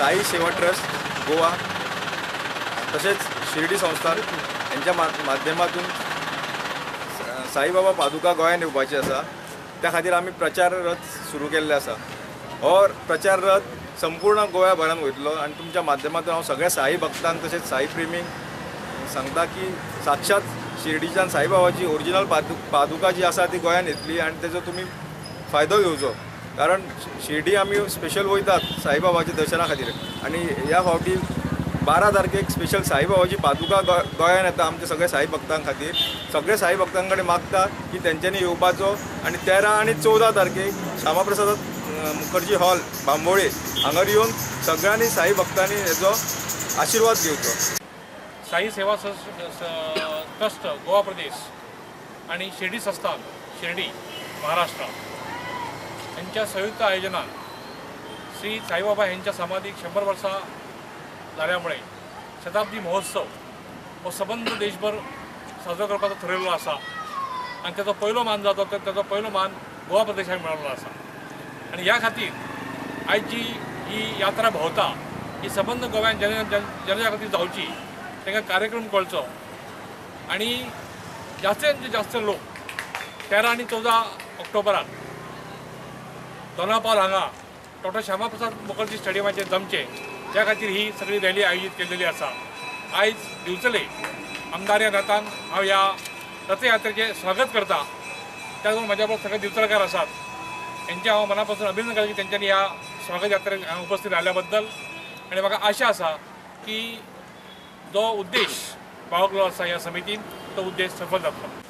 साई सेवा ट्रस्ट गोवा तसेच शिर्डी संस्थान यांच्या माध्यमातून साईबाबा पादुका गोंयांत येवपाची आसा। त्या खातीर आमी प्रचार रथ सुरू केल्ले आसा। हो प्रचार रथ संपूर्ण गोंयाभरान वयतलो आनी तुमच्या माध्यमातून हांव सगळ्या साई भक्तांक तसेच साई प्रेमींक सांगता की साक्षात शिर्डीच्यान साईबाबाची ओरिजिनल पादुका जी आसा ती गोंयांत येतली आनी तेजो तुमी फायदो घेवचो। कारण शिर्डी आमी स्पेशल वयतात साईबाबाच्या दर्शना खातीर आनी ह्या फावटी 12 तारखेक स्पेशल साईबाबाची पादुका गोंयांत येता आमच्या सगळ्या साई भक्तां खातीर। सगळे साई भक्तां कडेन मागता की तेंच्यांनी येवपाचो आनी 13 आनी 14 तारखेक श्यामाप्रसाद मुखर्जी हॉल बांबोळे हांगर येवन सगळ्यांनी साई भक्तांनी हेजो आशिर्वाद घेवचो। साई सेवा ट्रस्ट गोवा प्रदेश आणि शिर्डी संस्थान शिर्डी महाराष्ट्र यांच्या संयुक्त आयोजनात श्री साईबाबा यांच्या समाधीक 100 वर्सां जाल्यामुळे शताब्दी महोत्सव हो सबंद देशभर साजरो करपाचो ठरयल्लो आसा आनी तेजो पयलो मान जातो तेजो पयलो मान गोवा प्रदेशाक मेळिल्लो आसा। आनी ह्या खातीर आयज जी ही यात्रा भोंवता ही सबंद गोव्यान जनजागृती जावची तांकां कार्यक्रम कळचो आनी जास्तीत जास्त लोक 13 आनी 14 ऑक्टोबराक दोनापावल हांगा डॉक्टर श्यामाप्रसाद मुखर्जी स्टेडियमाचेर जमचे त्या खातीर ही सगळी रॅली आयोजीत केलेली आसा। आयज दिवचले आमदार ह्या नातान हांव ह्या रथयात्रेचें स्वागत करता। त्याच बरोबर म्हाज्या बरोबर सगळे दिवचलकार आसात त्यांचे हांव मना पासून अभिनंदन करता की तेंच्यांनी ह्या स्वागत यात्रेक हांगा उपस्थित राहिल्या बद्दल। आनी म्हाका आशा आसा की जो उद्देश बाळगलो आसा ह्या समितीन तो उद्देश सफल जातलो।